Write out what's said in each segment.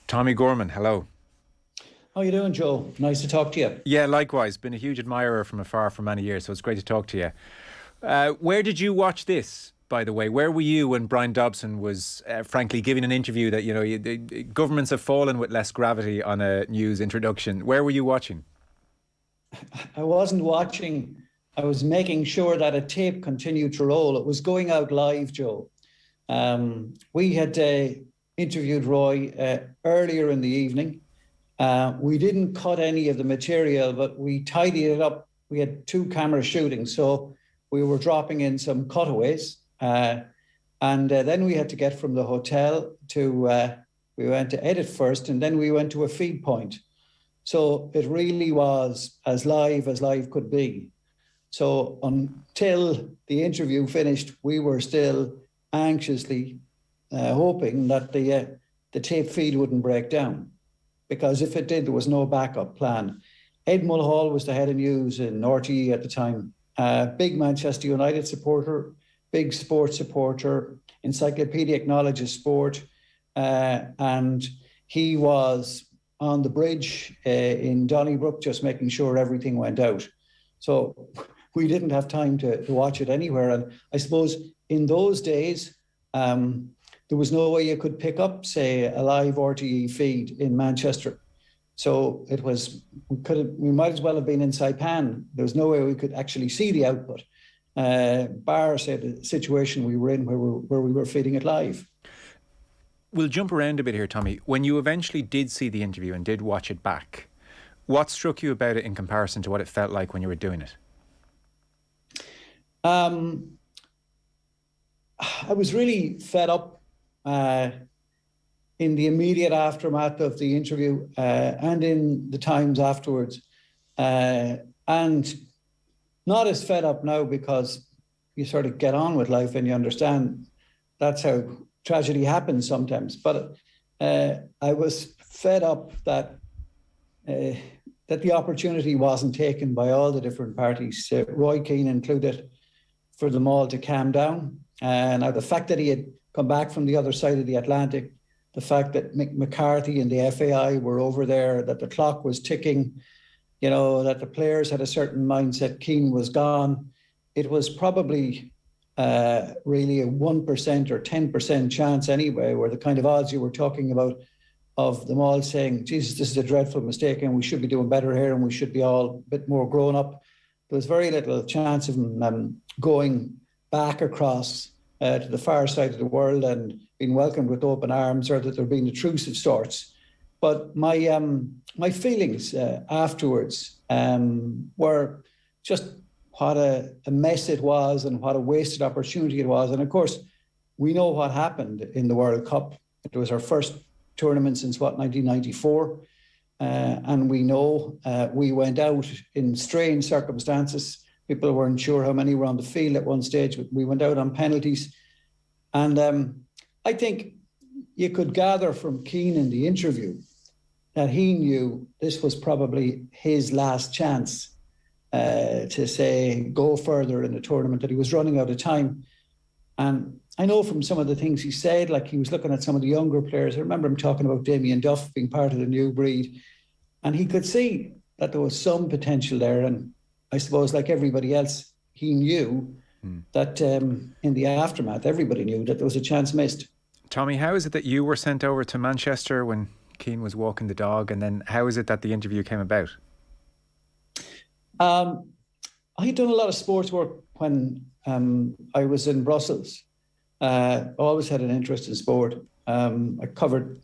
Tommie Gorman, hello. How you doing, Joe? Nice to talk to you. Yeah, likewise. Been a huge admirer from afar for many years, so it's great to talk to you. Where did you watch this, by the way? Where were you when Brian Dobson was, frankly, giving an interview that, governments have fallen with less gravity on a news introduction? Where were you watching? I wasn't watching. I was making sure that a tape continued to roll. It was going out live, Joe. We had interviewed Roy earlier in the evening. We didn't cut any of the material, but we tidied it up. We had 2 cameras shooting, so we were dropping in some cutaways. And then we had to get from the hotel to, we went to edit first, and then we went to a feed point. So it really was as live could be. So until the interview finished, we were still anxiously hoping that the tape feed wouldn't break down, because if it did, there was no backup plan. Ed Mulhall was the head of news in RTE at the time. Big Manchester United supporter, big sports supporter, encyclopedic knowledge of sport. And he was on the bridge in Donnybrook, just making sure everything went out. So we didn't have time to watch it anywhere. And I suppose in those days, there was no way you could pick up, say, a live RTE feed in Manchester. So it was, we might as well have been in Saipan. There was no way we could actually see the output. Bar said the situation we were in where we were feeding it live. We'll jump around a bit here, Tommie. When you eventually did see the interview and did watch it back, what struck you about it in comparison to what it felt like when you were doing it? I was really fed up in the immediate aftermath of the interview and in the times afterwards. And not as fed up now, because you sort of get on with life and you understand that's how tragedy happens sometimes. But I was fed up that the opportunity wasn't taken by all the different parties, Roy Keane included, for them all to calm down. And now the fact that he had come back from the other side of the Atlantic, the fact that McCarthy and the FAI were over there, that the clock was ticking, that the players had a certain mindset, Keane was gone. It was probably really a 1% or 10% chance anyway, where the kind of odds you were talking about of them all saying, Jesus, this is a dreadful mistake and we should be doing better here and we should be all a bit more grown up. There was very little chance of them going back across to the far side of the world and being welcomed with open arms, or that there being a truce of sorts. But my feelings afterwards were just what a mess it was and what a wasted opportunity it was. And of course, we know what happened in the World Cup. It was our first tournament since, 1994? And we know we went out in strange circumstances. People weren't sure how many were on the field at one stage, but we went out on penalties. And I think you could gather from Keane in the interview that he knew this was probably his last chance to say, go further in the tournament, that he was running out of time. And I know from some of the things he said, like he was looking at some of the younger players. I remember him talking about Damien Duff being part of the new breed. And he could see that there was some potential there. And I suppose, like everybody else, he knew that in the aftermath, everybody knew that there was a chance missed. Tommie, how is it that you were sent over to Manchester when Keane was walking the dog? And then how is it that the interview came about? I had done a lot of sports work when I was in Brussels. I always had an interest in sport. I covered,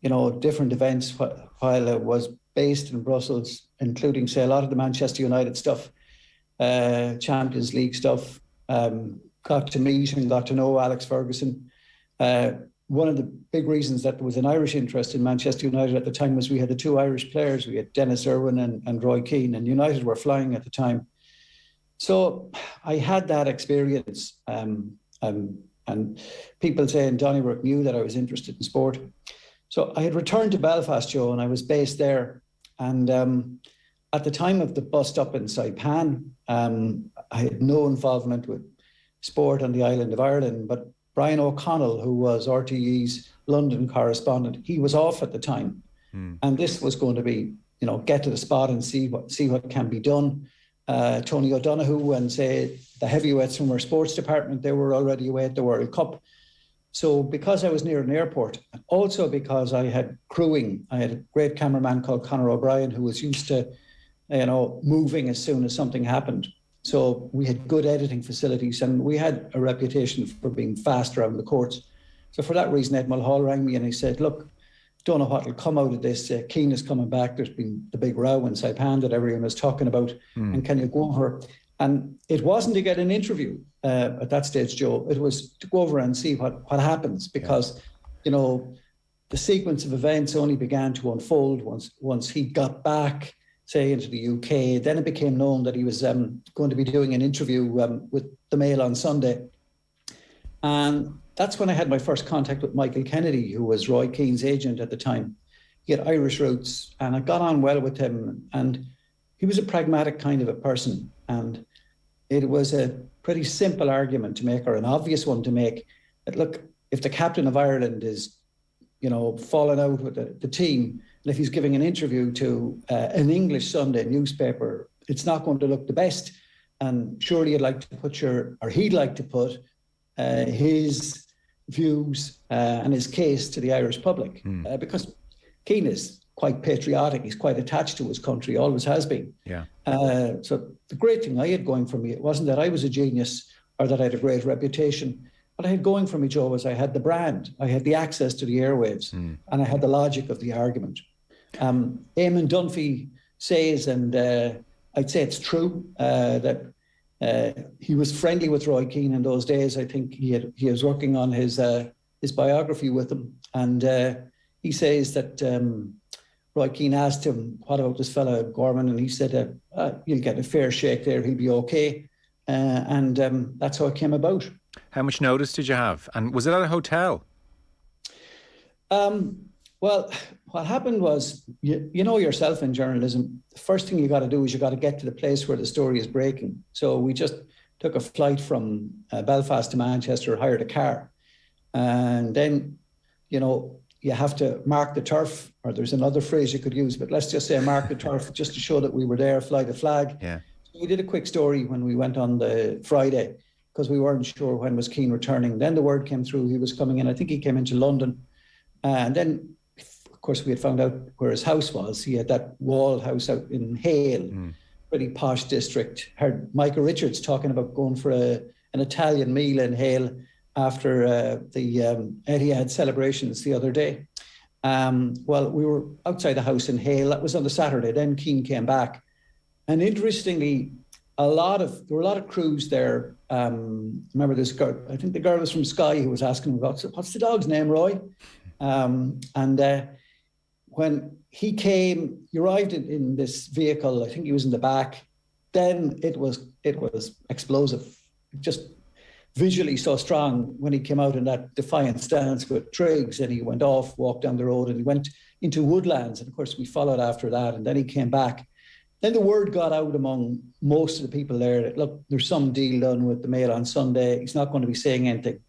different events while I was based in Brussels, including, say, a lot of the Manchester United stuff, Champions League stuff. Got to meet and got to know Alex Ferguson. One of the big reasons that there was an Irish interest in Manchester United at the time was we had the 2 Irish players. We had Dennis Irwin and Roy Keane, and United were flying at the time. So I had that experience. And people say in Donnybrook knew that I was interested in sport. So I had returned to Belfast, Joe, and I was based there. And at the time of the bust up in Saipan, I had no involvement with sport on the island of Ireland. But Brian O'Connell, who was RTE's London correspondent, he was off at the time. And this was going to be, get to the spot and see what can be done. Tony O'Donoghue and, say, the heavyweights from our sports department, they were already away at the World Cup. So because I was near an airport, also because I had crewing, I had a great cameraman called Conor O'Brien who was used to, moving as soon as something happened. So we had good editing facilities and we had a reputation for being fast around the courts. So for that reason, Ed Mulhall rang me and he said, look, don't know what will come out of this. Keane is coming back. There's been the big row in Saipan that everyone was talking about. And can you go over? And it wasn't to get an interview at that stage, Joe. It was to go over and see what happens because, the sequence of events only began to unfold once he got back, say, into the UK. Then it became known that he was going to be doing an interview with the Mail on Sunday. And that's when I had my first contact with Michael Kennedy, who was Roy Keane's agent at the time. He had Irish roots and I got on well with him. And he was a pragmatic kind of a person. And it was a pretty simple argument to make, or an obvious one to make, that look, if the captain of Ireland is, falling out with the team, and if he's giving an interview to an English Sunday newspaper, it's not going to look the best. And surely he'd like to put his views and his case to the Irish public because Keane is quite patriotic. He's quite attached to his country, always has been. Yeah. So the great thing I had going for me, it wasn't that I was a genius or that I had a great reputation. What I had going for me, Joe, was I had the brand, I had the access to the airwaves, and I had the logic of the argument. Eamon Dunphy says, and I'd say it's true, that he was friendly with Roy Keane in those days. I think he was working on his biography with him, and he says that Roy Keane asked him, "What about this fella Gorman?" And he said, "You'll get a fair shake there. He'll be okay." And that's how it came about. How much notice did you have? And was it at a hotel? Well, what happened was, you know yourself in journalism, the first thing you got to do is you got to get to the place where the story is breaking. So we just took a flight from Belfast to Manchester, hired a car. And then, you have to mark the turf, or there's another phrase you could use, but let's just say mark the turf just to show that we were there, fly the flag. Yeah. So we did a quick story when we went on the Friday because we weren't sure when was Keane returning. Then the word came through he was coming in. I think he came into London. And then, of course, we had found out where his house was. He had that walled house out in Hale, pretty posh district. Heard Michael Richards talking about going for an Italian meal in Hale after the Etihad celebrations the other day. Well, we were outside the house in Hale. That was on the Saturday. Then Keane came back. And interestingly, there were a lot of crews there. Remember this girl, I think the girl was from Sky who was asking him about, what's the dog's name, Roy? And when he came, he arrived in this vehicle. I think he was in the back. Then it was explosive, just visually so strong when he came out in that defiant stance with Triggs, and he went off, walked down the road, and he went into Woodlands. And of course, we followed after that, and then he came back. Then the word got out among most of the people there that, look, there's some deal done with the Mail on Sunday. He's not going to be saying anything.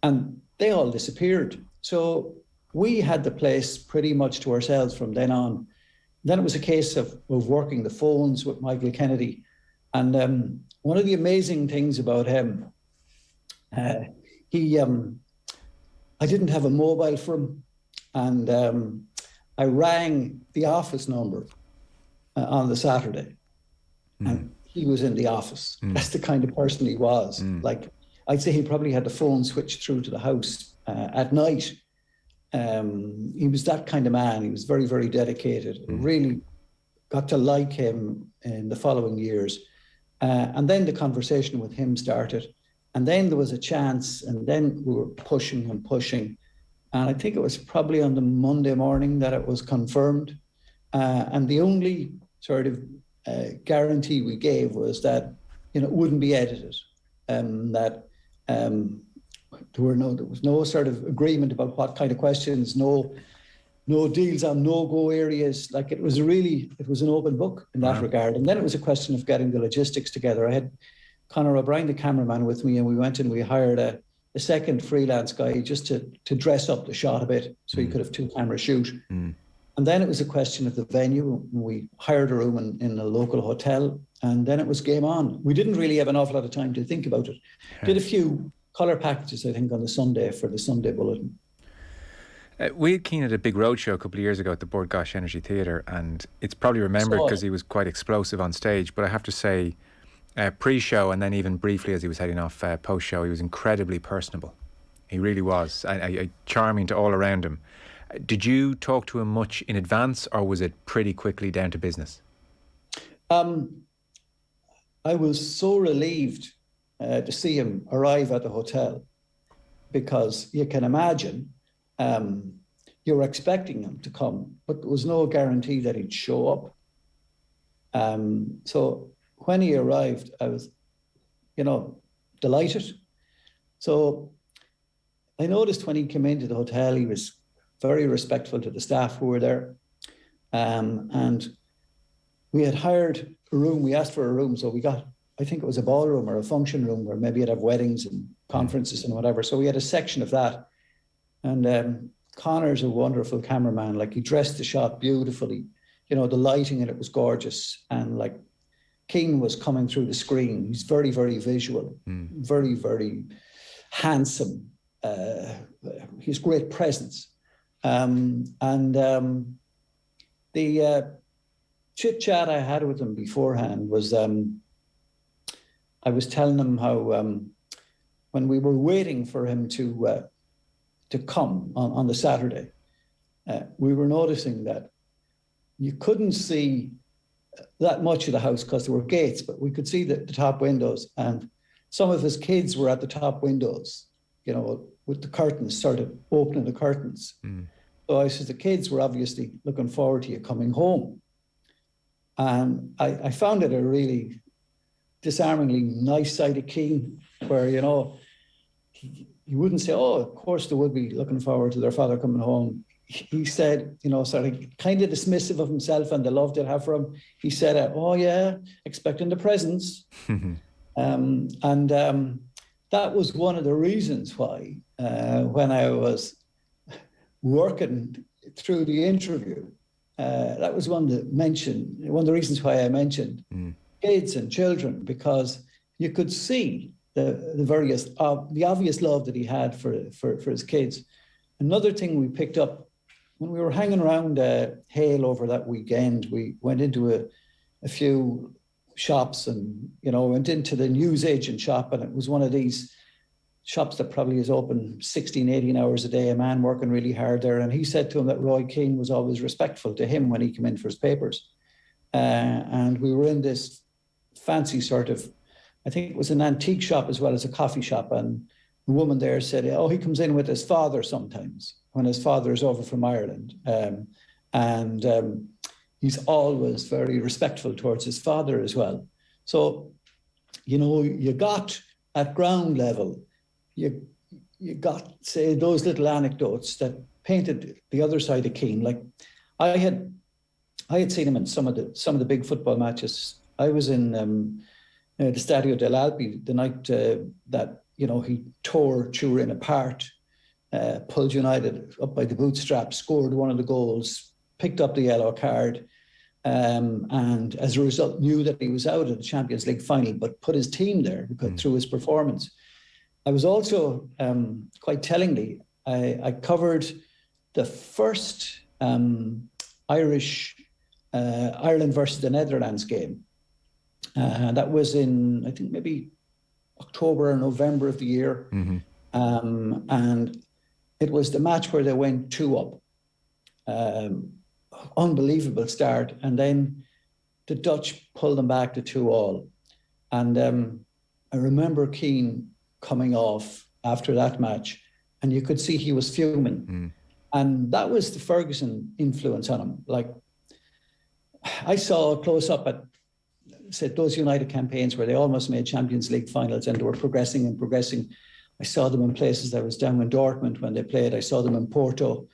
And they all disappeared. So we had the place pretty much to ourselves from then on. Then it was a case of working the phones with Michael Kennedy. And one of the amazing things about him, I didn't have a mobile for him. And I rang the office number on the Saturday, and he was in the office. That's the kind of person he was. Like, I'd say he probably had the phone switched through to the house at night. He was that kind of man. He was very, very dedicated. Really got to like him in the following years. And then the conversation with him started. And then there was a chance, and then we were pushing and pushing. And I think it was probably on the Monday morning that it was confirmed. And the only sort of guarantee we gave was that it wouldn't be edited, that there was no sort of agreement about what kind of questions, no deals on no-go areas. Like, it was an open book in that regard. And then it was a question of getting the logistics together. I had Conor O'Brien, the cameraman, with me, and we went and we hired a a second freelance guy just to dress up the shot a bit so he could have 2-camera shoot. And then it was a question of the venue. We hired a room in a local hotel, and then it was game on. We didn't really have an awful lot of time to think about it. Did a few colour packages, I think, on the Sunday for the Sunday Bulletin. We had Keane at a big roadshow a couple of years ago at the Bord Gáis Energy Theatre, and it's probably remembered because he was quite explosive on stage. But I have to say, pre-show and then even briefly as he was heading off post-show, he was incredibly personable. He really was, charming to all around him. Did you talk to him much in advance, or was it pretty quickly down to business? I was so relieved to see him arrive at the hotel, because you can imagine you were expecting him to come, but there was no guarantee that he'd show up. So when he arrived, I was, delighted. So I noticed when he came into the hotel, he was very respectful to the staff who were there. And we had hired a room. We asked for a room. So we got, I think it was a ballroom or a function room where maybe you'd have weddings and conferences and whatever. So we had a section of that. And Connor's a wonderful cameraman. Like, he dressed the shot beautifully. The lighting in it was gorgeous. And like, Keane was coming through the screen. He's very, very visual, very, very handsome. He has great presence. The chit chat I had with him beforehand was, I was telling him how when we were waiting for him to come on the Saturday, we were noticing that you couldn't see that much of the house because there were gates, but we could see the top windows, and some of his kids were at the top windows, with the curtains, sort of opening the curtains. So I said the kids were obviously looking forward to you coming home. And I found it a really disarmingly nice side of Keane, where, he wouldn't say, oh, of course they would be looking forward to their father coming home. He said, sort of kind of dismissive of himself and the love they'd have for him. He said, oh yeah, expecting the presents. That was one of the reasons why when I was working through the interview, that was one of the reasons why I mentioned kids and children, because you could see the obvious love that he had for his kids. Another thing we picked up when we were hanging around Hale over that weekend, we went into a few shops and, went into the newsagent shop, and it was one of these shops that probably is open 16, 18 hours a day, a man working really hard there. And he said to him that Roy Keane was always respectful to him when he came in for his papers. And we were in this fancy sort of, I think it was an antique shop as well as a coffee shop. And the woman there said, oh, he comes in with his father sometimes when his father is over from Ireland. He's always very respectful towards his father as well. So, you got at ground level, you got, say, those little anecdotes that painted the other side of Keane. Like, I had seen him in some of the big football matches. I was in the Stadio dell'Alpi the night that he tore Turin apart, pulled United up by the bootstraps, scored one of the goals, picked up the yellow card, and as a result knew that he was out of the Champions League final, but put his team there because through his performance. I was also, quite tellingly, I covered the first Irish Ireland versus the Netherlands game. That was in, I think, maybe October or November of the year. And it was the match where they went 2-up. Unbelievable start. And then the Dutch pulled them back to 2-all. And I remember Keane coming off after that match, and you could see he was fuming. And that was the Ferguson influence on him. Like, I saw a close-up at, said, those United campaigns where they almost made Champions League finals and they were progressing and progressing. I saw them in places. I was down in Dortmund when they played. I saw them in Porto.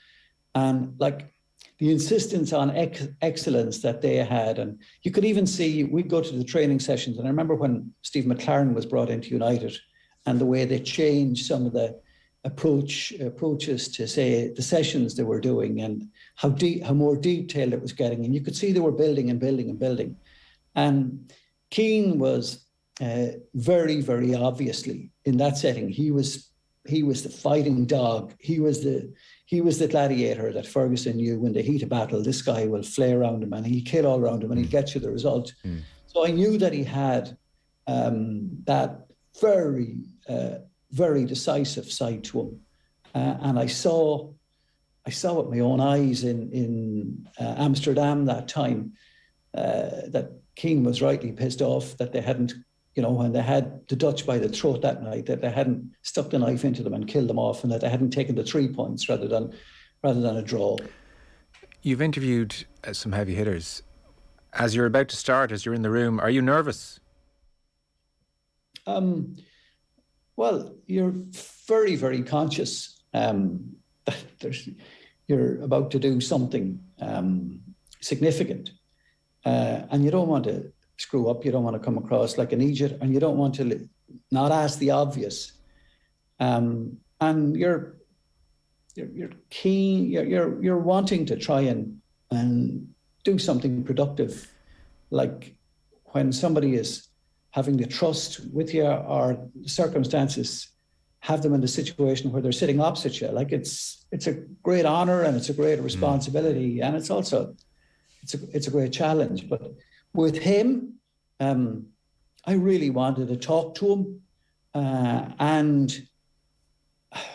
And like the insistence on excellence that they had. And you could even see, we'd go to the training sessions. And I remember when Steve McLaren was brought into United, and the way they changed some of the approaches to, say, the sessions they were doing, and how more detailed it was getting. And you could see they were building and building and building. And Keane was very, very obviously in that setting. He was the fighting dog. He was the gladiator that Ferguson knew. In the heat of battle, this guy will flay around him and he'll kill all around him and he'll get you the result. So I knew that he had that very, very decisive side to him. And I saw with my own eyes in Amsterdam that time that Keane was rightly pissed off that they hadn't, when they had the Dutch by the throat that night, that they hadn't stuck the knife into them and killed them off, and that they hadn't taken the 3 points rather than a draw. You've interviewed some heavy hitters. As you're about to start, as you're in the room, are you nervous? Well, you're very, very conscious that you're about to do something significant, and you don't want to screw up. You don't want to come across like an idiot, and you don't want to not ask the obvious. And you're keen. You're wanting to try and do something productive, like when somebody is having the trust with you, or circumstances have them in the situation where they're sitting opposite you. Like it's a great honor and it's a great responsibility, and it's also it's a great challenge. But with him, I really wanted to talk to him, and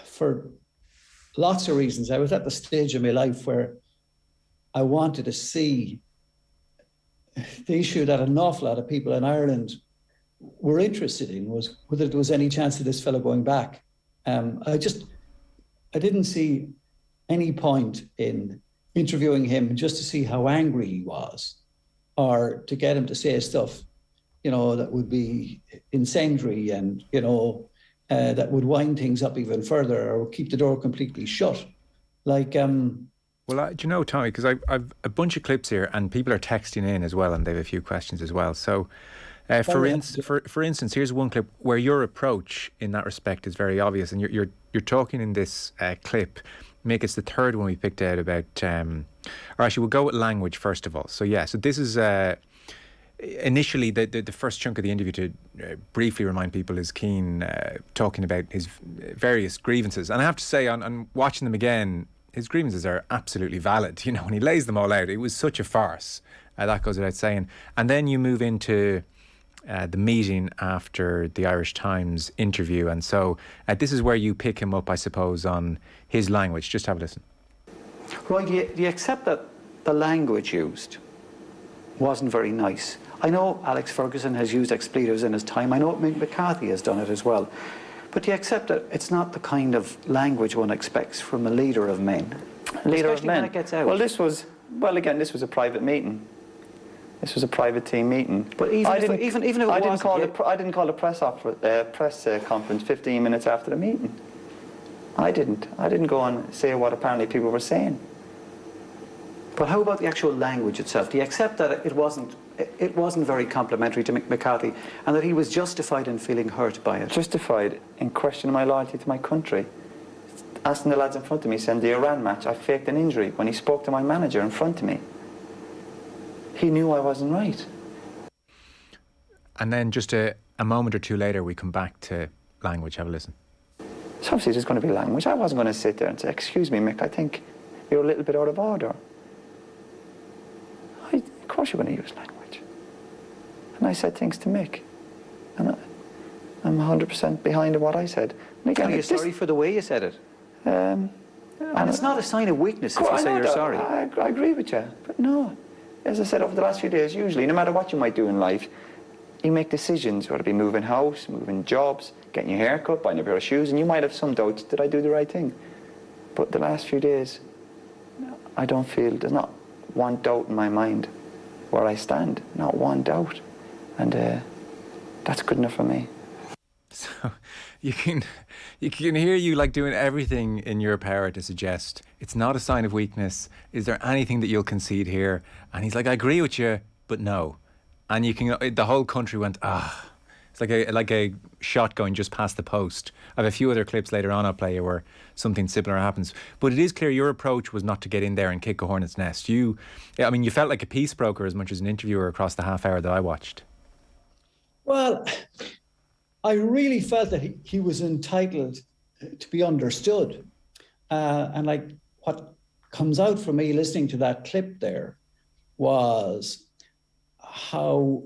for lots of reasons. I was at the stage of my life where I wanted to see the issue that an awful lot of people in Ireland were interested in, was whether there was any chance of this fellow going back. I didn't see any point in interviewing him just to see how angry he was, or to get him to say stuff, that would be incendiary and, that would wind things up even further or keep the door completely shut. Like, well, do you know, Tommie, because I've a bunch of clips here and people are texting in as well, and they have a few questions as well. So, for instance, here's one clip where your approach in that respect is very obvious, and you're talking in this clip. Mick, it's the third one we picked out about, or actually we'll go with language first of all. So so this is initially the first chunk of the interview, to briefly remind people, is Keane talking about his various grievances. And I have to say, on watching them again, his grievances are absolutely valid. When he lays them all out, it was such a farce. That goes without saying. And then you move into the meeting after the Irish Times interview. And so this is where you pick him up, I suppose, on his language. Just have a listen. Roy, do you accept that the language used wasn't very nice? I know Alex Ferguson has used expletives in his time. I know Mick McCarthy has done it as well. But do you accept that it's not the kind of language one expects from a leader of men? Leader of Especially men. when it gets out. Well, this was a private meeting. This was a private team meeting. But even if it I didn't call a press conference 15 minutes after the meeting. I didn't go and say what apparently people were saying. But how about the actual language itself? Do you accept that it wasn't very complimentary to Mick McCarthy, and that he was justified in feeling hurt by it? Justified in questioning my loyalty to my country. Asking the lads in front of me, saying the Iran match, I faked an injury, when he spoke to my manager in front of me. He knew I wasn't right. And then just a moment or two later, we come back to language. Have a listen. So obviously there's going to be language. I wasn't going to sit there and say, excuse me, Mick, I think you're a little bit out of order. Of course you're going to use language. And I said things to Mick. And I'm 100% behind what I said. And again, Are you sorry for the way you said it? And it's not a sign of weakness if you say you're sorry. I agree with you. But no. As I said, over the last few days, usually, no matter what you might do in life, you make decisions, whether it be moving house, moving jobs, getting your hair cut, buying a pair of shoes, and you might have some doubts, did I do the right thing? But the last few days, I don't feel, there's not one doubt in my mind where I stand, not one doubt. And that's good enough for me. So you can hear you like doing everything in your power to suggest it's not a sign of weakness. Is there anything that you'll concede here? And he's like, I agree with you, but no. And the whole country went, It's like a shot going just past the post. I have a few other clips later on I'll play you where something similar happens. But it is clear your approach was not to get in there and kick a hornet's nest. You felt like a peace broker as much as an interviewer across the half hour that I watched. Well, I really felt that he was entitled to be understood. And like what comes out for me listening to that clip there was how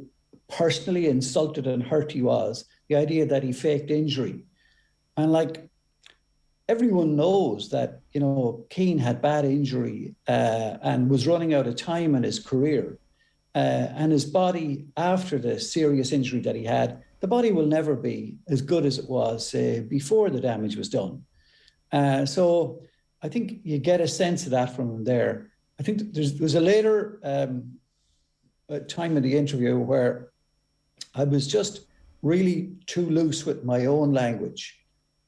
personally insulted and hurt he was, the idea that he faked injury. And like everyone knows that, Keane had bad injury and was running out of time in his career. And his body, after the serious injury that he had, the body will never be as good as it was before the damage was done. So I think you get a sense of that from him there. I think there was a later time in the interview where I was just really too loose with my own language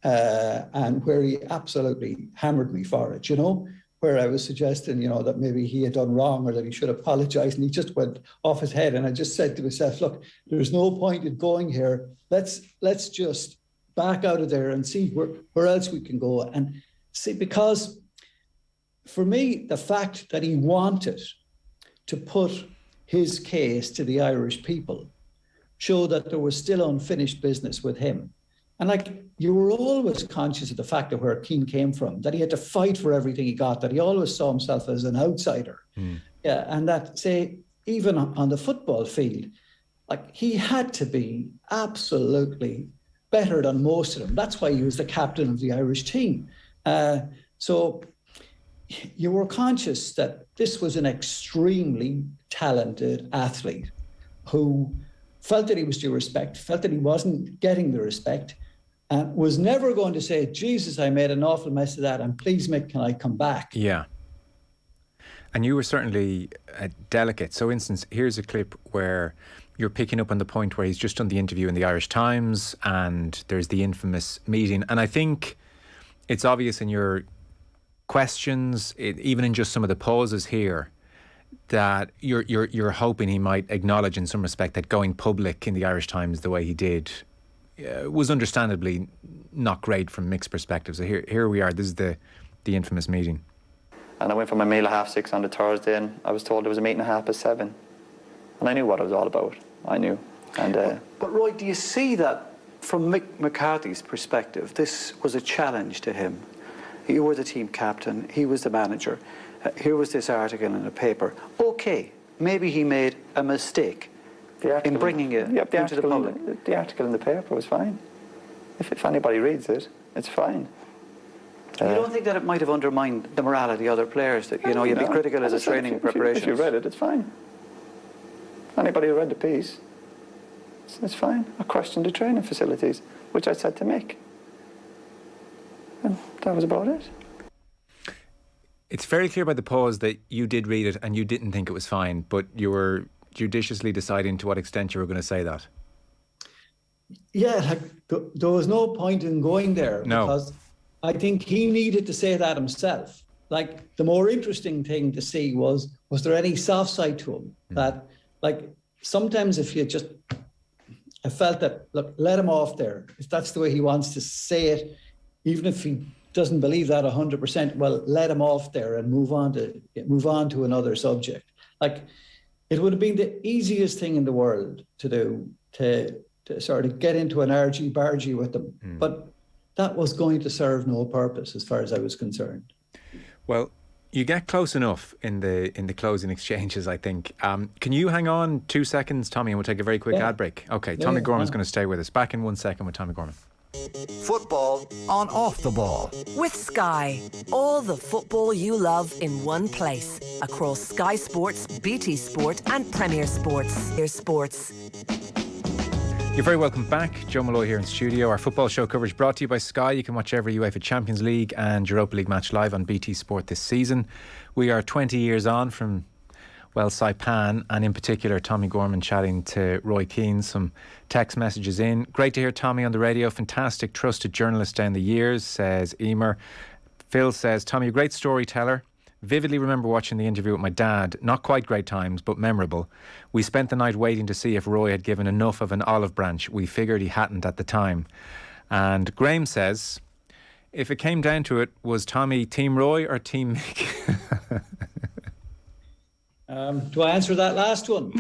and where he absolutely hammered me for it, where I was suggesting, that maybe he had done wrong or that he should apologise, and he just went off his head. And I just said to myself, look, there's no point in going here. Let's just back out of there and see where else we can go. And see, because for me, the fact that he wanted to put his case to the Irish people showed that there was still unfinished business with him. And like, you were always conscious of the fact of where Keane came from, that he had to fight for everything he got, that he always saw himself as an outsider. Yeah, and that, say, even on the football field, like he had to be absolutely better than most of them. That's why he was the captain of the Irish team. So you were conscious that this was an extremely talented athlete who felt that he was due respect, felt that he wasn't getting the respect, and was never going to say, Jesus, I made an awful mess of that, and please, Mick, can I come back? Yeah. And you were certainly delicate. So, instance, here's a clip where you're picking up on the point where he's just done the interview in the Irish Times and there's the infamous meeting. And I think it's obvious in your questions, even in just some of the pauses here, that you're hoping he might acknowledge in some respect that going public in the Irish Times the way he did was understandably not great from Mick's perspective. So here we are. This is the infamous meeting. And I went for my meal at 6:30 on the Thursday, and I was told there was a meeting at 7:30. And I knew what it was all about. I knew. And But Roy, do you see that from Mick McCarthy's perspective, this was a challenge to him? You were the team captain, he was the manager. Here was this article in the paper. Okay, maybe he made a mistake in bringing it into the public. The article in the paper was fine. If anybody reads it, it's fine. You don't think that it might have undermined the morale of the other players? That you'd be critical as a training preparation. If you read it, it's fine. Anybody who read the piece, it's fine. I questioned the training facilities, which I said to Mick, and that was about it. It's very clear by the pause that you did read it and you didn't think it was fine, but you were judiciously deciding to what extent you were going to say that. Yeah, like there was no point in going there because I think he needed to say that himself. Like the more interesting thing to see was there any soft side to him that, like, sometimes if you just, I felt that, look, let him off there. If that's the way he wants to say it, even if he doesn't believe that 100%, well, let him off there and move on to another subject. Like, it would have been the easiest thing in the world to do, to sort of get into an argy-bargy with them. But that was going to serve no purpose as far as I was concerned. Well, you get close enough in the closing exchanges, I think. Can you hang on 2 seconds, Tommie, and we'll take a very quick ad break? Okay, Tommie Gorman's going to stay with us. Back in 1 second with Tommie Gorman. Football on Off the Ball. With Sky. All the football you love in one place. Across Sky Sports, BT Sport and Premier Sports. Here's Sports. You're very welcome back. Joe Molloy here in studio. Our football show coverage brought to you by Sky. You can watch every UEFA Champions League and Europa League match live on BT Sport this season. We are 20 years on from, well, Saipan, and in particular Tommie Gorman chatting to Roy Keane. Some text messages in. Great to hear Tommie on the radio. Fantastic, trusted journalist down the years, says Emer. Phil says, Tommie, a great storyteller. Vividly remember watching the interview with my dad. Not quite great times, but memorable. We spent the night waiting to see if Roy had given enough of an olive branch. We figured he hadn't at the time. And Graham says, if it came down to it, was Tommie Team Roy or Team Mick? Do I answer that last one?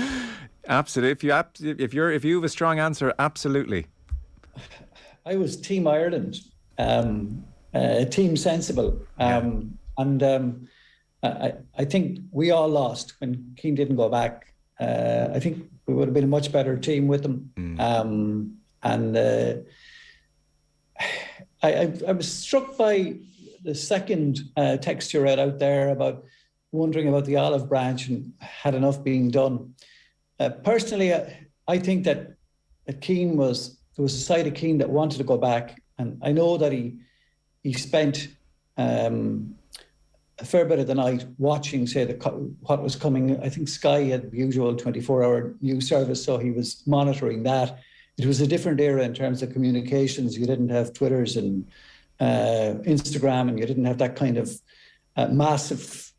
Absolutely. If you have a strong answer, absolutely. I was Team Ireland, Team Sensible. I think we all lost when Keane didn't go back. I think we would have been a much better team with them. I was struck by the second text you read out there about wondering about the olive branch and had enough being done. Personally, I think that Keane there was a side of Keane that wanted to go back, and I know that he spent a fair bit of the night watching, say, what was coming. I think Sky had the usual 24-hour news service, so he was monitoring that. It was a different era in terms of communications. You didn't have Twitters and Instagram, and you didn't have that kind of massive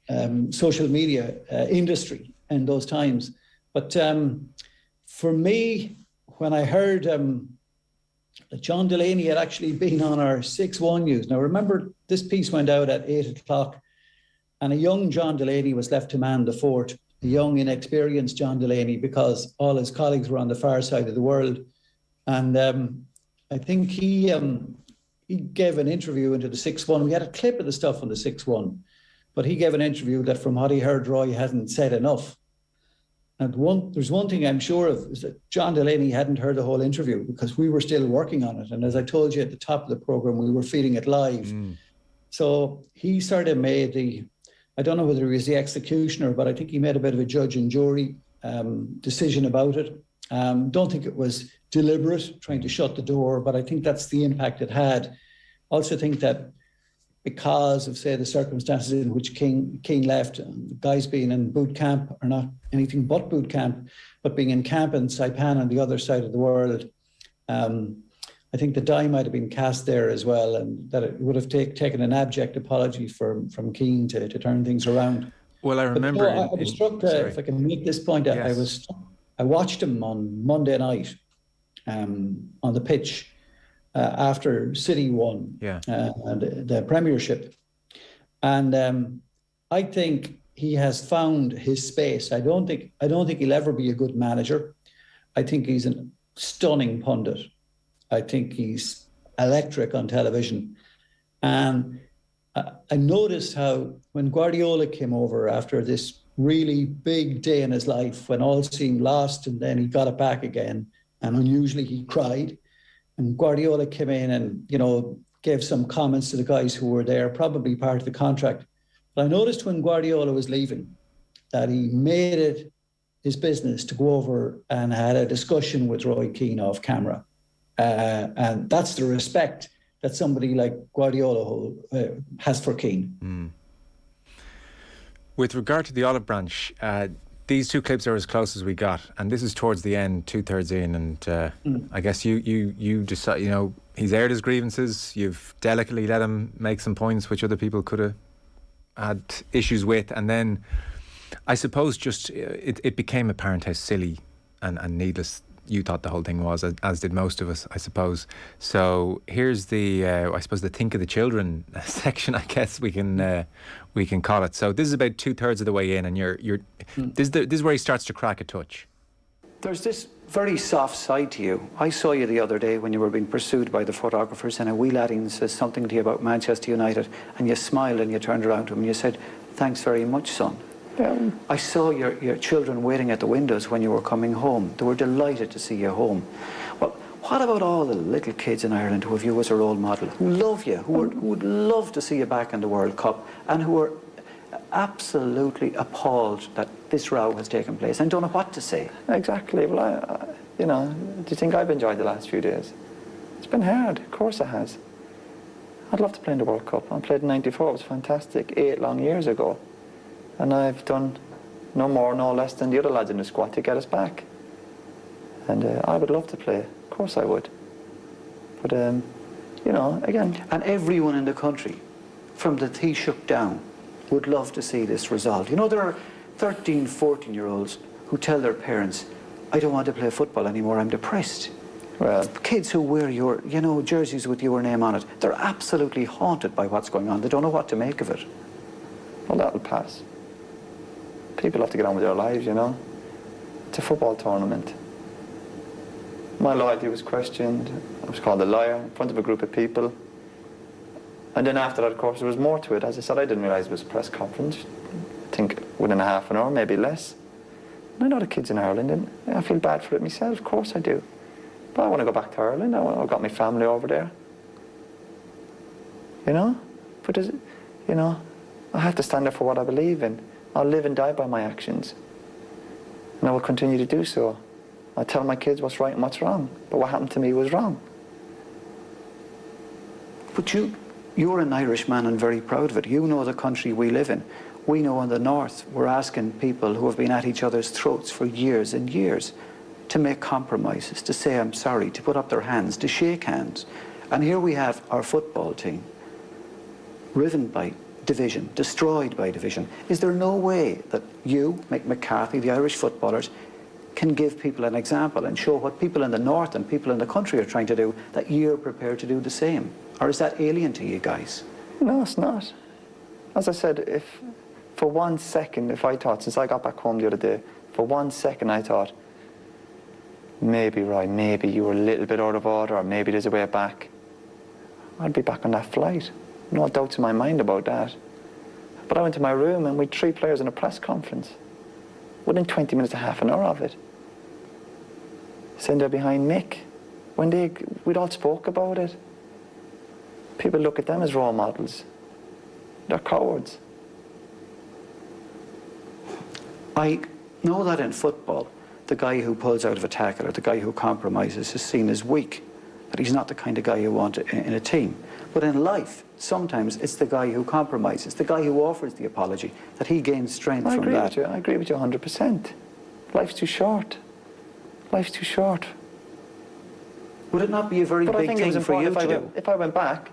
social media industry in those times. But for me, when I heard that John Delaney had actually been on our 6-1 news. Now, remember, this piece went out at 8 o'clock, and a young John Delaney was left to man the fort, a young, inexperienced John Delaney, because all his colleagues were on the far side of the world. And I think he gave an interview into the 6-1. We had a clip of the stuff on the 6-1, but he gave an interview that, from what he heard, Roy hadn't said enough. And there's one thing I'm sure of, is that John Delaney hadn't heard the whole interview because we were still working on it. And as I told you at the top of the programme, we were feeding it live. So he sort of made I don't know whether he was the executioner, but I think he made a bit of a judge and jury decision about it. Don't think it was deliberate, trying to shut the door, but I think that's the impact it had. Also think that because of, say, the circumstances in which King left, the guys being in boot camp, or not anything but boot camp, but being in camp in Saipan on the other side of the world, I think the die might have been cast there as well, and that it would have taken an abject apology from Keane to turn things around. Well, I remember... I was struck, if I can make this point, yes. I watched him on Monday night on the pitch after City won the Premiership. And I think he has found his space. I don't think he'll ever be a good manager. I think he's a stunning pundit. I think he's electric on television. And I noticed how when Guardiola came over after this really big day in his life, when all seemed lost, and then he got it back again, and unusually he cried, and Guardiola came in and, gave some comments to the guys who were there, probably part of the contract. But I noticed when Guardiola was leaving that he made it his business to go over and had a discussion with Roy Keane off camera. And that's the respect that somebody like Guardiola has for Keane. With regard to the olive branch, these two clips are as close as we got, and this is towards the end, 2/3 in, and I guess you decide, he's aired his grievances, you've delicately let him make some points which other people could have had issues with, and then I suppose just it became apparent how silly and needless you thought the whole thing was, as did most of us, I suppose. So here's the I suppose the think of the children section, I guess we can call it. So this is about 2/3 of the way in, and this is where he starts to crack a touch. There's this very soft side to you. I saw you the other day when you were being pursued by the photographers, and a wee laddie says something to you about Manchester United, and you smiled and you turned around to him and you said, "Thanks very much, son." I saw your children waiting at the windows when you were coming home. They were delighted to see you home. Well, what about all the little kids in Ireland who have you as a role model, who love you, who would love to see you back in the World Cup, and who are absolutely appalled that this row has taken place and don't know what to say? Exactly. Well, do you think I've enjoyed the last few days? It's been hard. Of course it has. I'd love to play in the World Cup. I played in '94. It was fantastic. 8 long years ago. And I've done no more, no less than the other lads in the squad to get us back. And I would love to play. Of course I would. But, again... And everyone in the country, from the Taoiseach down, would love to see this resolved. You know, there are 13, 14-year-olds who tell their parents, I don't want to play football anymore, I'm depressed. Well, Kids who wear your, you know, jerseys with your name on it, they're absolutely haunted by what's going on. They don't know what to make of it. well, that'll pass. People have to get on with their lives, you know. It's a football tournament. My loyalty was questioned. I was called a liar in front of a group of people. And then after that, of course, there was more to it. As I said, I didn't realise it was a press conference. I think within a half an hour, maybe less. And I know the kids in Ireland, and I feel bad for it myself. Of course I do. But I want to go back to Ireland. I've got my family over there. You know? But, you know, I have to stand up for what I believe in. I'll live and die by my actions. And I will continue to do so. I tell my kids what's right and what's wrong. But what happened to me was wrong. But you're an Irish man and very proud of it. You know the country we live in. We know in the north we're asking people who have been at each other's throats for years and years to make compromises, to say I'm sorry, to put up their hands, to shake hands. And here we have our football team riven by division, destroyed by division. Is there no way that you, Mick McCarthy, the Irish footballers, can give people an example and show what people in the north and people in the country are trying to do, that you're prepared to do the same? Or is that alien to you guys? No, it's not. As I said, if for 1 second, if I thought, since I got back home the other day, for 1 second I thought, maybe, Roy, maybe you were a little bit out of order, or maybe there's a way back, I'd be back on that flight. No doubts in my mind about that. But I went to my room and we had 3 players in a press conference. Within 20 minutes to half an hour of it. Sitting there behind Mick. We'd all spoke about it. People look at them as role models. They're cowards. I know that in football, the guy who pulls out of a tackle or the guy who compromises is seen as weak, that he's not the kind of guy you want in a team. But in life, sometimes it's the guy who compromises, the guy who offers the apology, that he gains strength from that. I agree with you 100%. Life's too short. Life's too short. Would it not be a very But I big think it was thing for you important to do? if I went back,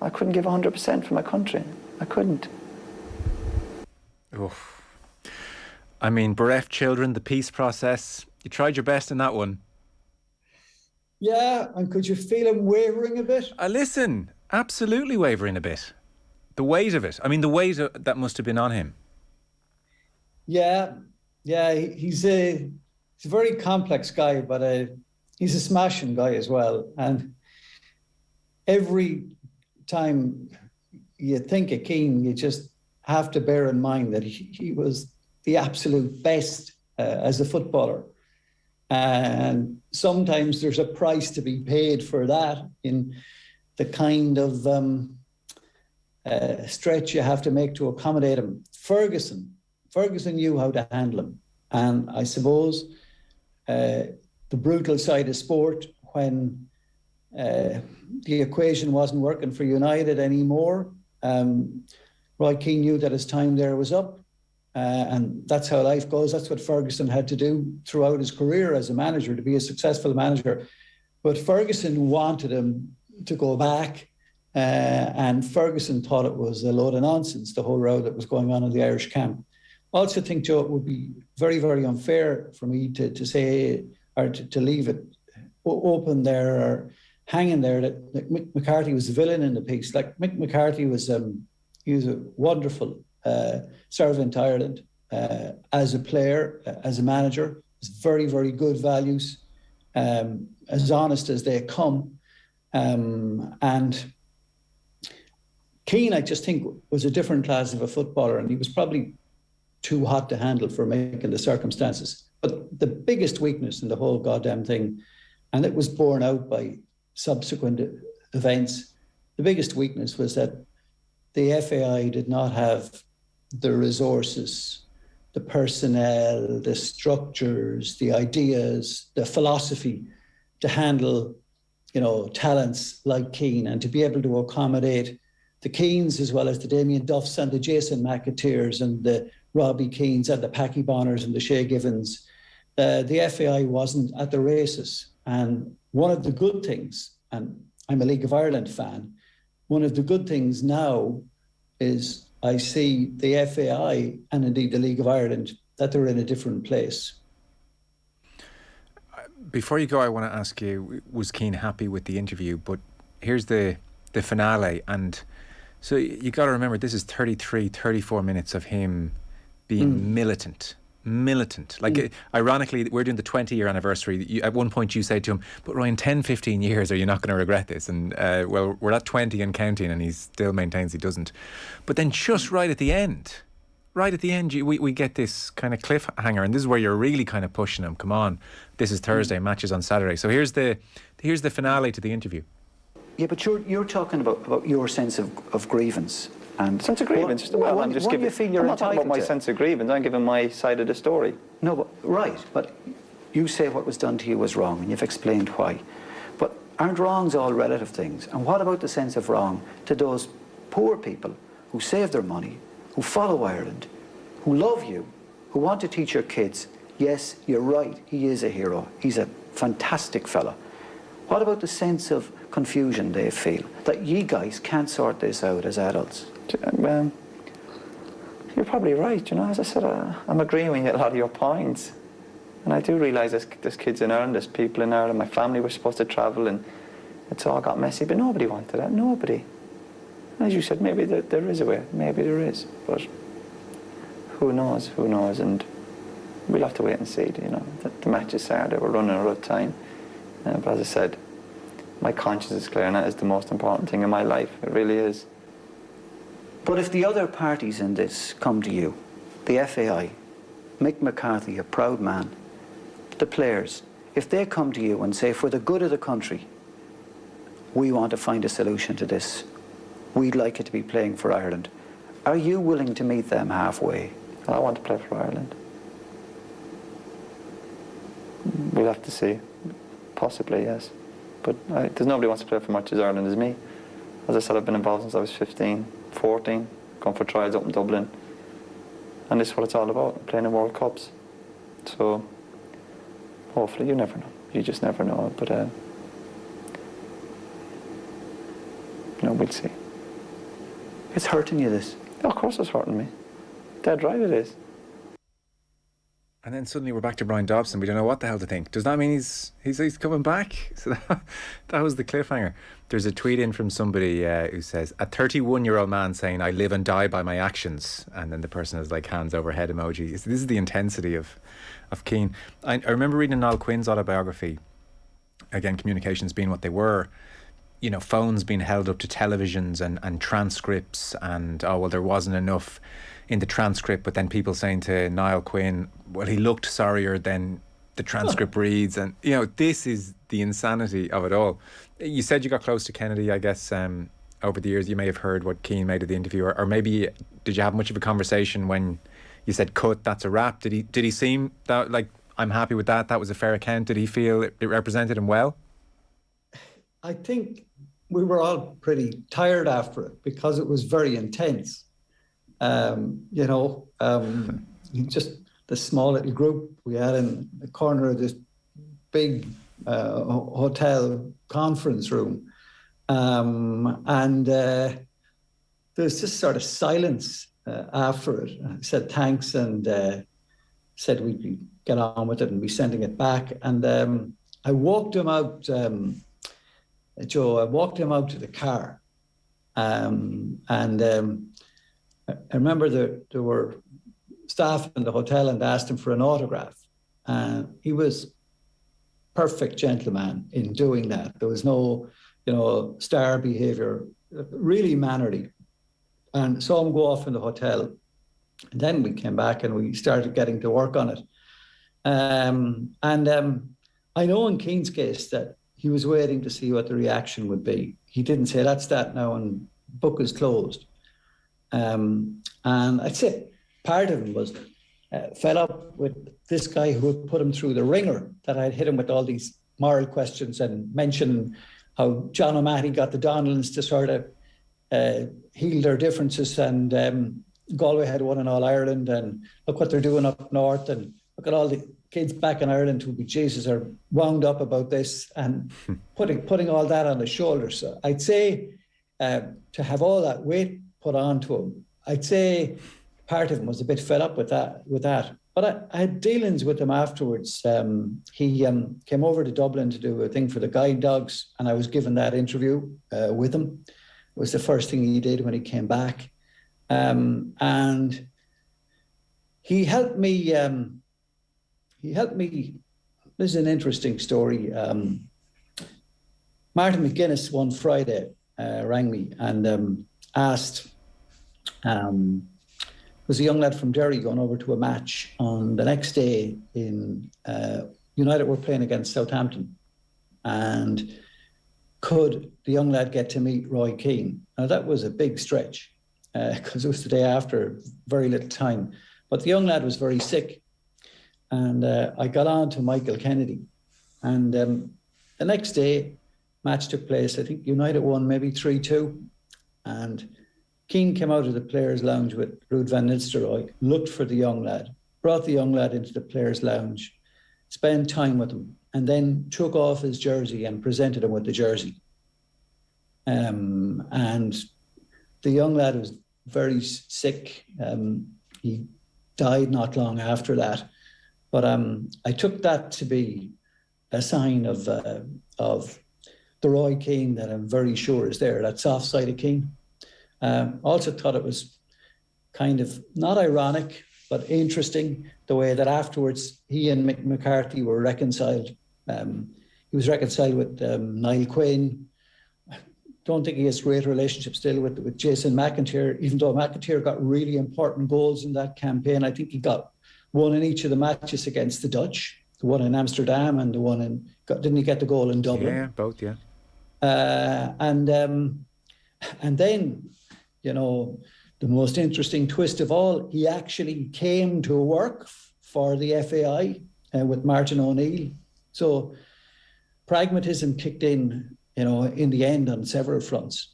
I couldn't give 100% for my country. I couldn't. Oof. I mean, bereft children, the peace process. You tried your best in that one. Yeah, and could you feel him wavering a bit? Listen, absolutely wavering a bit. The weight of it. I mean, the weight that must have been on him. Yeah, he's a very complex guy, but he's a smashing guy as well. And every time you think of Keane, you just have to bear in mind that he was the absolute best as a footballer. And sometimes there's a price to be paid for that in the kind of stretch you have to make to accommodate him. Ferguson knew how to handle him. And I suppose the brutal side of sport, when the equation wasn't working for United anymore, Roy Keane knew that his time there was up. And that's how life goes. That's what Ferguson had to do throughout his career as a manager, to be a successful manager. But Ferguson wanted him to go back, and Ferguson thought it was a load of nonsense, the whole row that was going on in the Irish camp. I also think, Joe, it would be very, very unfair for me to say, or to leave it open there or hanging there, that Mick McCarthy was the villain in the piece. Like, Mick McCarthy was he was a wonderful servant to Ireland as a player, as a manager. It's very, very good values, as honest as they come. And Keane, I just think, was a different class of a footballer, and he was probably too hot to handle for making the circumstances. But the biggest weakness in the whole goddamn thing, and it was borne out by subsequent events, the biggest weakness was that the FAI did not have the resources, the personnel, the structures, the ideas, the philosophy to handle, talents like Keane, and to be able to accommodate the Keanes as well as the Damien Duffs and the Jason McAteers and the Robbie Keanes and the Packy Bonners and the Shay Givens. The FAI wasn't at the races. And one of the good things, and I'm a League of Ireland fan, one of the good things now is I see the FAI and indeed the League of Ireland, that they're in a different place. Before you go, I want to ask you, was Keane happy with the interview? But here's the finale. And so you got to remember, this is 33, 34 minutes of him being militant. Like, ironically, we're doing the 20-year anniversary. At one point you said to him, but Roy, in 10, 15 years, are you not going to regret this? And, well, we're at 20 and counting, and he still maintains he doesn't. But then just right at the end, we get this kind of cliffhanger, and this is where you're really kind of pushing him. Come on, this is Thursday, matches on Saturday. So here's the finale to the interview. Yeah, but you're talking about your sense of grievance. And sense of grievance? Well, I'm just giving... I'm not talking about my sense of grievance. I'm giving my side of the story. No, but, right, but you say what was done to you was wrong, and you've explained why. But aren't wrongs all relative things? And what about the sense of wrong to those poor people who save their money, who follow Ireland, who love you, who want to teach your kids? Yes, you're right, he is a hero. He's a fantastic fella. What about the sense of confusion they feel, that ye guys can't sort this out as adults? You're probably right, you know. As I said, I'm agreeing with a lot of your points. And I do realise there's kids in Ireland, there's people in Ireland, my family was supposed to travel, and it's all got messy, but nobody wanted that, nobody. As you said, maybe there is a way, maybe there is, but who knows, and we'll have to wait and see, you know. The match is Saturday, we're running out of time. But as I said, my conscience is clear, and that is the most important thing in my life, it really is. But if the other parties in this come to you, the FAI, Mick McCarthy, a proud man, the players, if they come to you and say, for the good of the country, we want to find a solution to this, we'd like it to be playing for Ireland, are you willing to meet them halfway? I want to play for Ireland. We'll have to see. Possibly, yes. But there's nobody who wants to play for much as Ireland as me. As I said, I've been involved since I was 15, 14, gone for trials up in Dublin. And this is what it's all about, playing in World Cups. So, hopefully, you never know. You just never know. But, we'll see. It's hurting you, this? Yeah, of course it's hurting me. Dead right it is. And then suddenly we're back to Brian Dobson. We don't know what the hell to think. Does that mean he's coming back? So that was the cliffhanger. There's a tweet in from somebody who says, a 31-year-old man saying, I live and die by my actions. And then the person has like hands over head emoji. This is the intensity of Keane. I remember reading Niall Quinn's autobiography. Again, communications being what they were. You know, phones being held up to televisions and transcripts, and there wasn't enough in the transcript, but then people saying to Niall Quinn, well, he looked sorrier than the transcript reads, and you know, this is the insanity of it all. You said you got close to Kennedy, I guess, over the years. You may have heard what Keane made of the interview, or maybe did you have much of a conversation when you said cut, that's a wrap? Did he seem that like, I'm happy with that was a fair account? Did he feel it represented him well? I think we were all pretty tired after it because it was very intense. Just the small little group we had in the corner of this big hotel conference room. There's just sort of silence after it. I said thanks and said we'd get on with it and be sending it back. And I walked him out, Joe, I walked him out to the car. I remember there were staff in the hotel and asked him for an autograph. He was perfect gentleman in doing that. There was no, star behaviour, really mannerly. And saw him go off in the hotel. And then we came back and we started getting to work on it. I know in Keane's case that he was waiting to see what the reaction would be. He didn't say, that's that now and book is closed. And I'd say part of him was fed up with this guy who had put him through the ringer, that I'd hit him with all these moral questions and mention how John O'Mahony got the Donnellans to sort of heal their differences, and Galway had won in All Ireland, and look what they're doing up north, and look at all the kids back in Ireland who, Jesus, are wound up about this, and putting all that on his shoulders. So I'd say to have all that weight put onto him, I'd say part of him was a bit fed up with that. But I had dealings with him afterwards. He came over to Dublin to do a thing for the guide dogs, and I was given that interview with him. It was the first thing he did when he came back. And he helped me. This is an interesting story. Martin McGuinness one Friday rang me and asked, was a young lad from Derry going over to a match on the next day in United were playing against Southampton, and could the young lad get to meet Roy Keane? Now that was a big stretch because it was the day after, very little time. But the young lad was very sick, and I got on to Michael Kennedy, and the next day match took place. I think United won maybe 3-2, and Keane came out of the players' lounge with Ruud van Nistelrooy, looked for the young lad, brought the young lad into the players' lounge, spent time with him, and then took off his jersey and presented him with the jersey. And the young lad was very sick. He died not long after that. But I took that to be a sign of the Roy Keane that I'm very sure is there, that soft side of Keane. Also thought it was kind of not ironic, but interesting the way that afterwards he and Mick McCarthy were reconciled. He was reconciled with Niall Quinn. I don't think he has a great relationship still with Jason McIntyre, even though McIntyre got really important goals in that campaign. I think he got one in each of the matches against the Dutch, the one in Amsterdam and the one in, didn't he get the goal in Dublin? Yeah, both, yeah. And then, you know, the most interesting twist of all, he actually came to work for the FAI with Martin O'Neill. So pragmatism kicked in, you know, in the end on several fronts.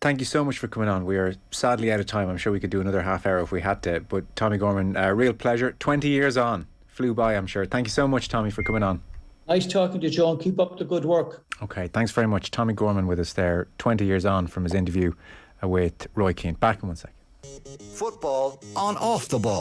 Thank you so much for coming on. We are sadly out of time. I'm sure we could do another half hour if we had to. But Tommie Gorman, a real pleasure. 20 years on. Flew by, I'm sure. Thank you so much, Tommie, for coming on. Nice talking to you, John. Keep up the good work. Okay, thanks very much. Tommie Gorman with us there, 20 years on from his interview with Roy Keane. Back in 1 second. Football on Off the Ball.